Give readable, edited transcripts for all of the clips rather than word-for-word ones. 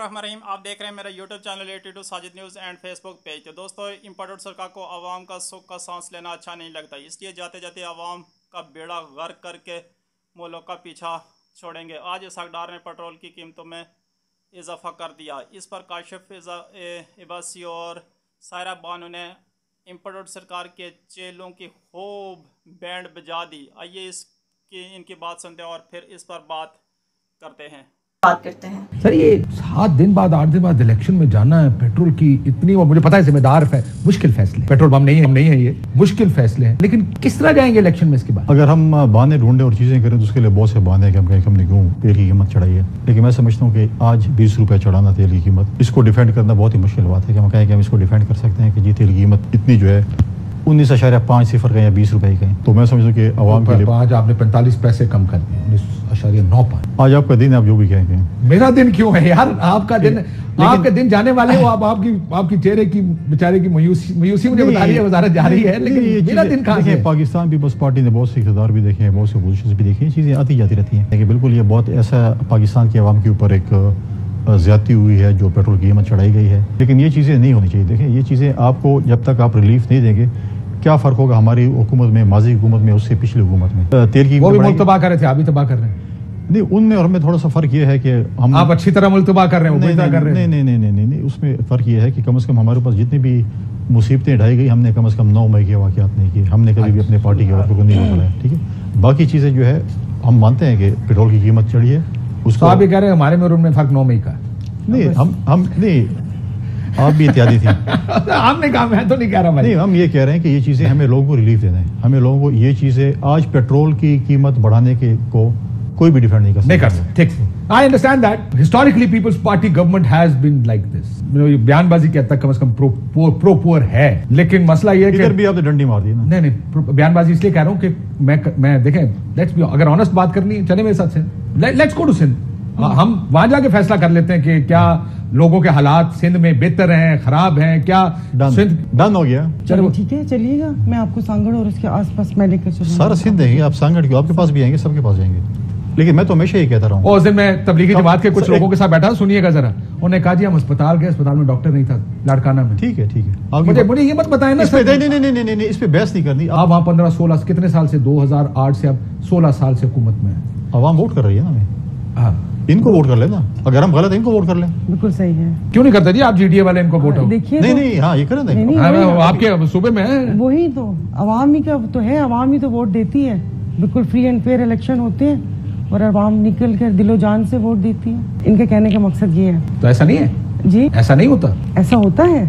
बिस्मिल्लाहिर्रहमानिर्रहीम। आप देख रहे हैं मेरा YouTube channel A2 Sajid news and Facebook page. तो दोस्तों, इम्पोर्टेड सरकार को आवाम का सुख का सांस लेना अच्छा नहीं लगता, इसलिए जाते जाते आवाम का बेड़ा गर्क करके मुल्क का पीछा छोड़ेंगे। आज इसकदार ने पेट्रोल की कीमतों में इजाफा कर दिया। इस पर काशिफ इबासी और सायरा बानो ने इम्पोर्टेड सरकार के चेलों की खूब बैंड बजा दी। आइए इनकी बात सुनते हैं और फिर इस पर बात करते हैं। सर, ये 7 दिन बाद 8 दिन बाद इलेक्शन में जाना है, पेट्रोल की इतनी, और मुझे पता है जिम्मेदार है, मुश्किल फैसले, पेट्रोल पंप नहीं है, ये मुश्किल फैसले हैं, लेकिन किस तरह जाएंगे इलेक्शन में इसके बाद? अगर हम बहाने ढूंढे और चीजें करें तो उसके लिए बहुत से बहाने हैं कि हम कहें हमने क्यों तेल की कीमत चढ़ाई है। लेकिन मैं समझता हूँ कि आज 20 रुपए चढ़ाना तेल की कीमत, इसको डिफेंड करना बहुत ही मुश्किल बात है कि हम कहें कि हम इसको डिफेंड कर सकते हैं कि जी तेल की कीमत इतनी जो है 19.5 कहें या 20 रुपए ही कहें, तो मैं समझता हूँ कि आवाम के लिए आज आपने 45 पैसे कम कर दिए, 19.95। आज आपका दिन है, आप जो भी कहेंगे। मेरा दिन क्यों है यार? आपका दिन जाने वाले हो, आपकी चेहरे की बेचारे की मायूसी मुझे बता रही है, वजारत जा रही है, लेकिन मेरा दिन कहाँ है? पाकिस्तान पीपल्स पार्टी ने बहुत से इक़्तिदार भी देखे हैं, बहुत से अपोजिशन भी देखे हैं, चीजें आती जाती रहती हैं। लेकिन बिल्कुल ये बहुत ऐसा पाकिस्तान की आवाम के ऊपर एक ज्यादती हुई है जो पेट्रोल की कीमत चढ़ाई गई है, लेकिन ये चीजें नहीं होनी चाहिए। देखें, ये चीजें आपको जब तक आप रिलीफ नहीं देंगे, क्या फर्क होगा हमारी हुकूमत में, माजी हुकूमत में, उससे पिछली हुकूमत में? तेल की वो भी मुल्क तबाह कर रहे थे, आप भी तबाह कर रहे हैं। नहीं, उनमें और हमें थोड़ा सा फर्क ये है कि हम, आप अच्छी तरह मुल्क तबाह कर रहे हैं। नहीं, उसमें फर्क ये है कि कम से कम हमारे पास जितनी भी मुसीबतें ढाई गई, हमने कम से कम 9 मई के वाक़यात नहीं किए, हमने कभी भी अपने पार्टी के वर्कर को नहीं बताया। ठीक है, बाकी चीजें जो है हम मानते हैं कि पेट्रोल की कीमत चढ़ी है, उसको आप ये कह रहे हैं हमारे में और उनमें फर्क 9 मई का नहीं, हम नहीं, आप भी इत्यादि थी। आपने कहा, मैं तो नहीं कह रहा। नहीं, हम ये कह रहे हैं कि ये चीजें हमें लोगों को रिलीफ देना है, हमें लोगों को ये चीजें, आज पेट्रोल की कीमत बढ़ाने के को कोई भी डिफेंड नहीं कर सकता। ठीक, I understand that historically Peoples Party government has been like this. बयानबाजी के हद तक कम से कम प्रो पुअर है, लेकिन मसला ये है कि इधर भी आपने डंडी मार दी ना। नहीं, बयानबाजी इसलिए कह रहा हूँ कि मैं देखें, लेट्स बी, अगर ऑनेस्ट बात करनी है, चले मेरे साथ Sindh, let's go to Sindh. हम वहां जाके फैसला कर लेते हैं कि क्या लोगों के हालात सिंध में बेहतर हैं, खराब हैं, क्या सिंध डन हो गया। चलो ठीक है, चलिएगा, मैं आपको सांगड़ और उसके आसपास मैं लेकर चलूंगा। सारा सिंध देंगे, आप सांगड़ क्यों, आपके पास भी आएंगे, सबके पास जाएंगे। लेकिन मैं तो हमेशा ही कहता रहा हूँ, उस दिन मैं तबलीगी जमात के कुछ लोगों के साथ बैठा, सुनिएगा जरा, उन्होंने कहा जी हम अस्पताल गए, अस्पताल में डॉक्टर नहीं था, लाड़काना में। ठीक है, मुझे ये मत बताए ना, नहीं, इस पे बहस नहीं करनी। आप वहाँ 15-16 कितने साल से, 2008 से अब 16 साल से हुकूमत में आवाम वोट कर रही है ना, हमें इनको वोट कर लेना, अगर हम गलत है इनको वोट कर लें। बिल्कुल सही है, क्यों नहीं करते जी आप? जीडीए वाले इनको वोट देखिए, नहीं, हाँ ये करें, आपके सूबे में है वही तो, अवाम ही का तो है, अवाम ही तो वोट देती है। बिल्कुल फ्री एंड फेयर इलेक्शन होते हैं और अवाम निकल कर दिलो जान से वोट देती है। इनके कहने का मकसद ये है। तो ऐसा नहीं है जी, ऐसा नहीं होता, ऐसा होता है।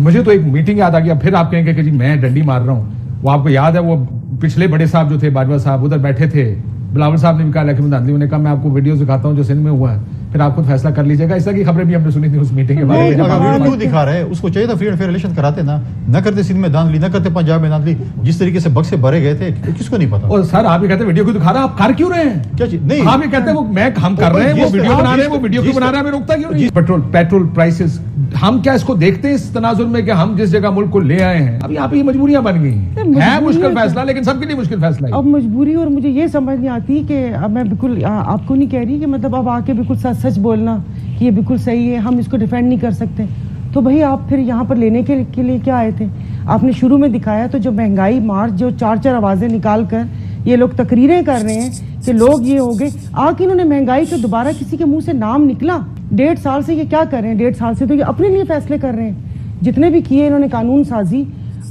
मुझे तो एक मीटिंग याद आ गया, फिर आप कहेंगे कि जी मैं डंडी मार रहा हूँ। वो आपको याद है, वो पिछले बड़े साहब जो थे, बाजवा साहब, उधर बैठे थे, बिलावल साहब ने भी कहा, लखीम दादली ने कहा, मैं आपको वीडियो दिखाता हूँ जो सिंध में हुआ है, फिर आप खुद फैसला कर लीजिएगा। इस तरह की खबरें भी हमने सुनी थी उस मीटिंग के बारे में। क्यों दिखा रहे हैं? उसको चाहिए था फ्री एंड फेयर इलेक्शन कराते ना, न करते सिंध में धांधली, न करते पंजाब में धांधली, जिस तरीके से बक्से भरे गए थे, किसको नहीं पता। और सर आप ये कहते वीडियो क्यों दिखा रहे हैं? आप कर क्यों रहे हैं? क्या चीज? नहीं, आप ये कहते हैं हम कर रहे हैं, वो वीडियो बना रहे हैं, वो वीडियो क्यों बना रहे हैं, हमें रोकता क्यों नहीं? पेट्रोल प्राइसेस, हम क्या इसको देखते हैं इस तनाजुर में कि हम जिस जगह मुल्क को ले आए हैं, अभी यहाँ पे ये मजबूरियां बन गई है। मुश्किल फैसला, लेकिन सबके लिए मुश्किल फैसला है। अब मजबूरी, और मुझे ये समझ नहीं आती कि अब मैं बिल्कुल आपको नहीं कह रही कि मतलब अब आके बिल्कुल सच बोलना कि ये बिल्कुल सही है, हम इसको डिफेंड नहीं कर सकते। तो भाई आप फिर यहाँ पर लेने के लिए क्या आए थे? आपने शुरू में दिखाया तो जो महंगाई मार्च, जो 4 आवाजें निकाल कर ये लोग तकरीरें कर रहे हैं कि लोग ये हो गए, आके इन्होंने महंगाई को दोबारा किसी के मुंह से नाम निकला। 1.5 साल से ये क्या कर रहे हैं? 1.5 साल से तो ये अपने लिए फैसले कर रहे हैं। जितने भी किए इन्होंने कानून साजी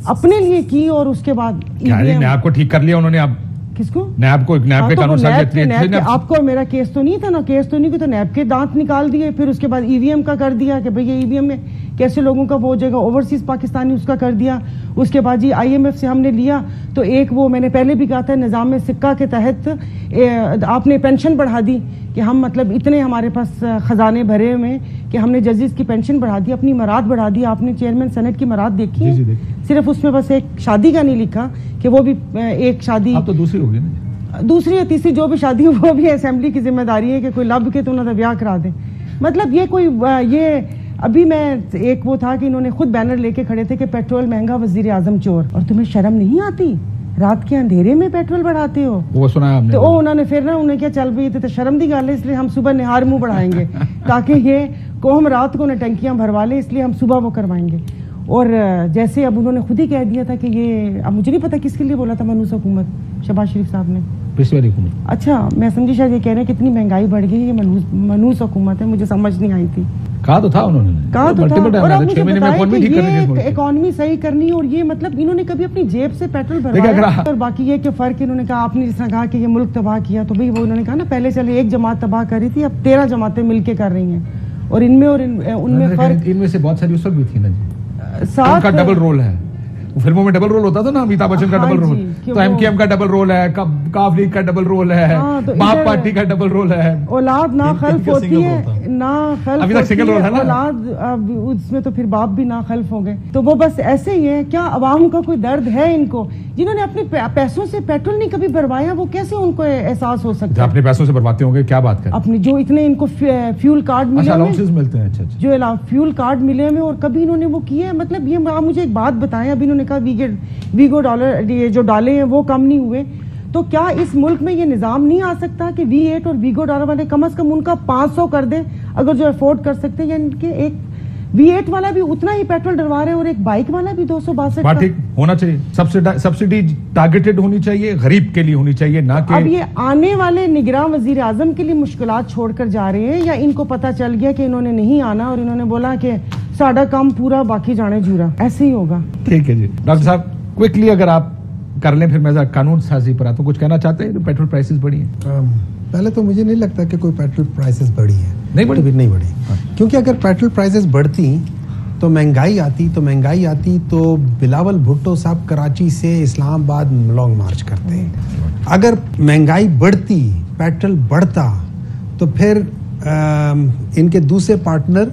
अपने लिए की, और उसके बाद नैब को ठीक कर लिया उन्होंने। आप किसको? नैब को, नैब के कानून साजी। आपको मेरा केस तो नहीं था ना, केस तो नहीं, तो नैब के दांत निकाल दिए। फिर उसके बाद ईवीएम का कर दिया कि भाई ये ईवीएम में कैसे लोगों का वो हो जाएगा, ओवरसीज पाकिस्तानी, उसका कर दिया। उसके बाद जी IMF से हमने लिया, तो एक वो मैंने पहले भी कहा था, निज़ाम सिक्का के तहत आपने पेंशन बढ़ा दी कि हम मतलब इतने हमारे पास खजाने भरे हुए कि हमने जजेस की पेंशन बढ़ा दी, अपनी मराद बढ़ा दी। आपने चेयरमैन सेनेट की मराद देखी है? सिर्फ उसमें बस एक शादी का नहीं लिखा कि वो भी एक शादी, अब तो दूसरी होगी ना, दूसरी या तीसरी जो भी शादी हो वो भी असेंबली की जिम्मेदारी है कि कोई लब के तो उन्होंने ब्याह करा दे। मतलब ये कोई ये अभी मैं एक वो था कि इन्होंने खुद बैनर लेके खड़े थे कि पेट्रोल महंगा, वजीर आजम चोर। और तुम्हें शर्म नहीं आती? रात के अंधेरे में पेट्रोल बढ़ाते हो। वो सुना आपने? तो उन्होंने फिर ना उन्हें क्या चल रही थी, तो शर्म दी गल है, इसलिए हम सुबह निहार मुंह बढ़ाएंगे ताकि ये को हम रात को न टंकियां भरवा लें, इसलिए हम सुबह वो करवाएंगे। और जैसे अब उन्होंने खुद ही कह दिया था कि ये, अब मुझे नहीं पता किसके लिए बोला था मनूस हुकूमत, शहबाज शरीफ साहब ने, पिछली वाली हुकूमत। अच्छा, मैं समझी शायद ये कह रहे हैं कितनी महंगाई बढ़ गई, ये मनूस हुकूमत है, मुझे समझ नहीं आई थी। कहा तो था उन्होंने, कहा तो था। और अब मुझे बताएं कि ये इकोनॉमी सही करनी है, और ये मतलब इन्होंने कभी अपनी जेब से पेट्रोल भरवाया। और बाकी ये कि फर्क इन्होंने कहा, आपने जिस तरह कहा कि ये मुल्क तबाह किया, तो भाई वो उन्होंने कहा ना, पहले चले एक जमात तबाह कर रही थी, अब 13 जमातें मिलके कर रही हैं, और इनमें और उनमें फर्क, इनमें से बहुत सारी उस वक्त भी थी ना जी, साथ का डबल रोल है। फिल्मों में डबल रोल होता था ना, अमिताभ बच्चन का डबल रोल, तो एमकेएम का डबल रोल है, काफ लीग का डबल रोल है, बाप पार्टी का डबल रोल है। औलाद ना खल्फ होती है, ना खल्फ अभी तक सिंगल रोल है ना औलाद, उसमें तो फिर बाप भी ना खल्फ हो गए। तो वो बस ऐसे ही है। क्या अवाम का कोई दर्द है इनको, जिन्होंने अपने पैसों से पेट्रोल नहीं कभी भरवाया, वो कैसे उनको एहसास हो सकता है? अपने पैसों से भरवाते होंगे, क्या बात करें। अपने जो इतने इनको फ्यूल कार्ड मिले मिलते हैं, अच्छा, जो फ्यूल कार्ड मिले हुए, और कभी इन्होंने वो किए है? मतलब ये आप मुझे एक बात बताएं, अभी इन्होंने कहा वीगो डॉलर ये जो डाले हैं वो कम नहीं हुए, तो क्या इस मुल्क में ये निज़ाम नहीं आ सकता कि V8 और वीगो डॉलर वाले कम से कम उनका 500 कर दे, अगर जो अफोर्ड कर सकते हैं, या इनके एक V8 वाला भी उतना ही पेट्रोल डलवा रहे हैं, और एक बाइक वाला भी 262 ठीक होना चाहिए। सब्सिडी टारगेटेड होनी चाहिए, गरीब के लिए होनी चाहिए, ना कि अब ये आने वाले निगरान वजीर आजम के लिए मुश्किलात छोड़कर जा रहे हैं, या इनको पता चल गया कि इन्होंने नहीं आना और इन्होंने बोला कि साड़ा काम पूरा बाकी जाने जूरा, ऐसे ही होगा। ठीक है जी। डॉक्टर साहब क्विकली अगर आप कर लें, फिर मैं कानून साजी पर आता हूं। कुछ कहना चाहते हैं? पेट्रोल प्राइसेस बढ़ी है? पहले तो मुझे नहीं लगता कि कोई पेट्रोल प्राइसेस बढ़ी है, नहीं बढ़ी। हाँ। क्योंकि अगर पेट्रोल प्राइसेस बढ़ती तो महंगाई आती तो बिलावल भुट्टो साहब कराची से इस्लामाबाद लॉन्ग मार्च करते। अगर महंगाई बढ़ती, पेट्रोल बढ़ता, तो फिर इनके दूसरे पार्टनर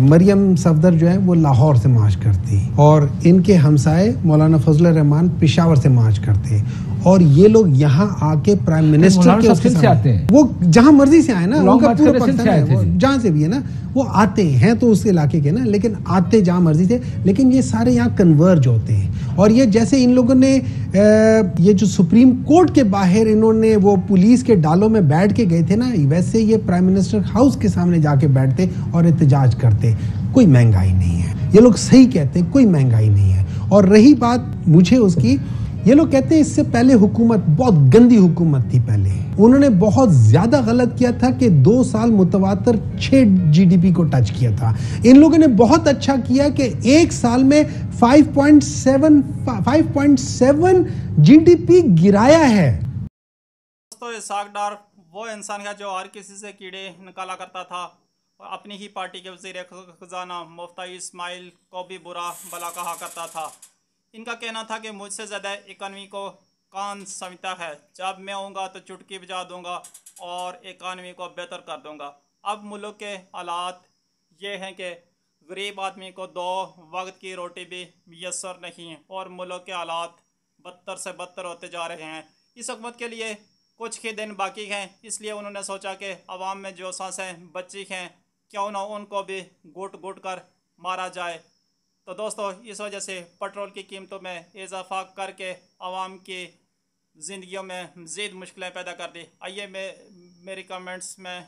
मरियम सफदर जो है वो लाहौर से मार्च करती, और इनके हमसाए मौलाना फजल रहमान पेशावर से मार्च करते, और ये लोग यहाँ आके प्राइम मिनिस्टर के उसके साथ आते हैं। वो जहाँ मर्जी से आए ना, उनका पूरा पाकिस्तान है, जहाँ से भी है ना, वो आते हैं तो उस इलाके के ना, लेकिन आते जहाँ मर्जी से, लेकिन ये सारे यहाँ कन्वर्ज होते हैं। और ये जैसे इन लोगों ने ये जो सुप्रीम कोर्ट के बाहर इन्होंने वो पुलिस के डालों में बैठ के गए थे ना, वैसे ये प्राइम मिनिस्टर हाउस के सामने जाके बैठते और एहतजाज करते। कोई महंगाई नहीं है, ये लोग सही कहते हैं, कोई महंगाई नहीं है। और रही बात मुझे उसकी, ये लोग कहते हैं इससे पहले हुकूमत बहुत गंदी हुकूमत थी, पहले उन्होंने बहुत ज्यादा गलत किया था कि 2 साल मुतवातर 6 GDP को टच किया था। इन लोगों ने बहुत अच्छा किया कि 1 साल में 5.7 GDP गिराया है। दोस्तों, इसाक डार वो इंसान है जो हर किसी से कीड़े निकाला करता था, और अपनी ही पार्टी के वज़ीर ख़ज़ाना मुफ्ती इस्माइल को भी बुरा भला कहा करता था। इनका कहना था कि मुझसे ज़्यादा इकानमी को कौन समझता है, जब मैं आऊँगा तो चुटकी बजा दूँगा और इकानमी को बेहतर कर दूँगा। अब मुल्क के हालात ये हैं कि गरीब आदमी को 2 वक्त की रोटी भी मैसर नहीं है, और मुल्क के हालात बदतर से बदतर होते जा रहे हैं। इस हुकूमत के लिए कुछ ही दिन बाकी हैं, इसलिए उन्होंने सोचा कि आवाम में जो सांसें बची हैं, क्यों ना उनको भी घुट घुट कर मारा जाए। तो दोस्तों, इस वजह से पेट्रोल की कीमतों में इजाफा करके आवाम की ज़िंदगियों में मज़ीद मुश्किलें पैदा कर दी। आइए मेरी कमेंट्स में